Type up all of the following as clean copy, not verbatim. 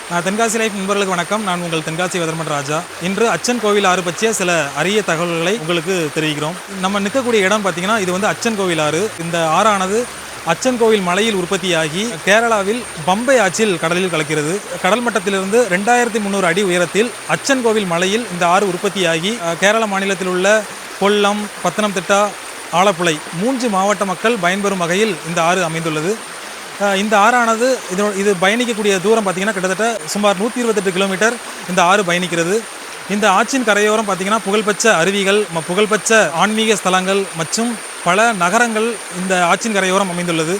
Tenkasi life நண்பர்களுக்கு வணக்கம். நான் உங்கள் தென்காசி வெதர்மன் ராஜா. இன்று அச்சன் கோவில் ஆறு பற்றிய சில அரிய தகவல்களை உங்களுக்கு தெரிவிக்கிறோம். நம்ம நிற்கக்கூடிய இடம் பார்த்தீங்கன்னா, இது வந்து அச்சன் கோவில் ஆறு. இந்த ஆறானது அச்சன் கோவில் மலையில் உற்பத்தியாகி கேரளாவில் பம்பை ஆற்றில் கடலில் கலக்கிறது. கடல் மட்டத்திலிருந்து 2300 அடி உயரத்தில் அச்சன் கோவில் மலையில் இந்த ஆறு உற்பத்தியாகி கேரள மாநிலத்தில் உள்ள கொல்லம், பத்தனம்திட்டா, ஆலப்புழை 3 மாவட்ட மக்கள் பயன்பெறும் வகையில் இந்த ஆறு அமைந்துள்ளது. இந்த ஆறானது இது பயணிக்கக்கூடிய தூரம் பார்த்திங்கன்னா கிட்டத்தட்ட சுமார் 128 கிலோமீட்டர் இந்த ஆறு பயணிக்கிறது. இந்த ஆற்றின் கரையோரம் பார்த்திங்கன்னா புகழ்பெற்ற அருவிகள், புகழ்பெற்ற ஆன்மீக ஸ்தலங்கள் மற்றும் பல நகரங்கள் இந்த ஆற்றின் கரையோரம் அமைந்துள்ளது.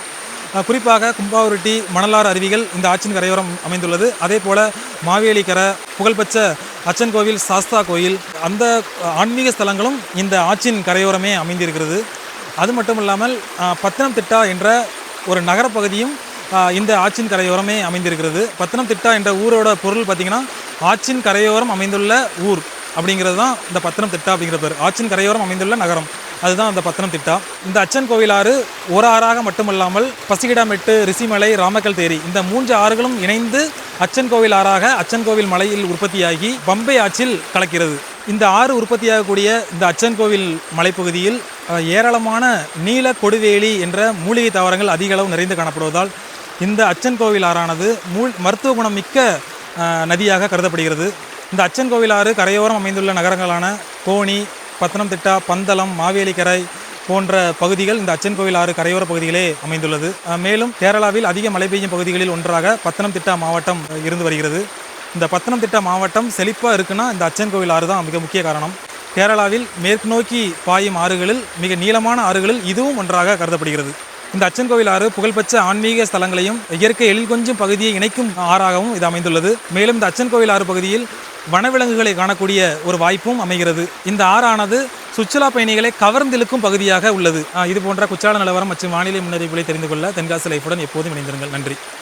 குறிப்பாக கும்பாவரட்டி, மணலாறு அருவிகள் இந்த ஆற்றின் கரையோரம் அமைந்துள்ளது. அதே போல் மாவேலிக்கரை, புகழ்பெற்ற அச்சன் கோவில், சாஸ்தா கோயில், அந்த ஆன்மீக ஸ்தலங்களும் இந்த ஆற்றின் கரையோரமே அமைந்திருக்கிறது. அது மட்டும் இல்லாமல் பத்தனம்திட்டா என்ற ஒரு நகரப்பகுதியும் இந்த ஆற்றின் கரையோரமே அமைந்திருக்கிறது. பத்தனம்திட்டா என்ற ஊரோட பொருள் பார்த்திங்கன்னா ஆற்றின் கரையோரம் அமைந்துள்ள ஊர் அப்படிங்கிறது தான் இந்த பத்தனம்திட்டா அப்படிங்கிற பேர். ஆற்றின் கரையோரம் அமைந்துள்ள நகரம், அதுதான் இந்த பத்தனம்திட்டா. இந்த அச்சன் கோவில் ஆறு ஒரு ஆறாக மட்டுமல்லாமல் பசிகிடாமெட்டு, ரிஷிமலை, ராமக்கல் தேரி இந்த 3 ஆறுகளும் இணைந்து அச்சன் கோவில் ஆறாக அச்சன் கோவில் மலையில் உற்பத்தியாகி பம்பை ஆற்றில் கலக்கிறது. இந்த ஆறு உற்பத்தியாகக்கூடிய இந்த அச்சன் கோவில் மலைப்பகுதியில் ஏராளமான நீல கொடுவேலி என்ற மூலிகை தாவரங்கள் அதிக அளவு நிறைந்து காணப்படுவதால் இந்த அச்சன் கோவில் ஆறானது மருத்துவ குணம் மிக்க நதியாக கருதப்படுகிறது. இந்த அச்சன் கோவில் ஆறு கரையோரம் அமைந்துள்ள நகரங்களான கோணி, பத்தனம்திட்டா, பந்தளம், மாவேலிக்கரை போன்ற பகுதிகள் இந்த அச்சன் கோவில் ஆறு கரையோர பகுதிகளே அமைந்துள்ளது. மேலும் கேரளாவில் அதிக மழை பெய்யும் பகுதிகளில் ஒன்றாக பத்தனம்திட்டா மாவட்டம் இருந்து வருகிறது. இந்த பத்தனம்திட்டா மாவட்டம் செழிப்பாக இருக்குன்னா இந்த அச்சன் கோவில் ஆறு தான் மிக முக்கிய காரணம். கேரளாவில் மேற்கு நோக்கி பாயும் ஆறுகளில் மிக நீளமான ஆறுகளில் இதுவும் ஒன்றாக கருதப்படுகிறது. இந்த அச்சன் கோவில் ஆறு புகழ்பெற்ற ஆன்மீக ஸ்தலங்களையும் இயற்கை எழில் கொஞ்சம் பகுதியை இணைக்கும் ஆறாகவும் இது அமைந்துள்ளது. மேலும் இந்த அச்சன் கோவில் ஆறு பகுதியில் வனவிலங்குகளை காணக்கூடிய ஒரு வாய்ப்பும் அமைகிறது. இந்த ஆறானது சுற்றுலா பயணிகளை கவர்ந்திழுக்கும் பகுதியாக உள்ளது. இது போன்ற குற்றால நிலவரம் மற்றும் வானிலை முன்னறிவிப்புகளை தெரிந்து கொள்ள தென்காசி லைஃபுடன் எப்போதும் இணைந்திருங்கள். நன்றி.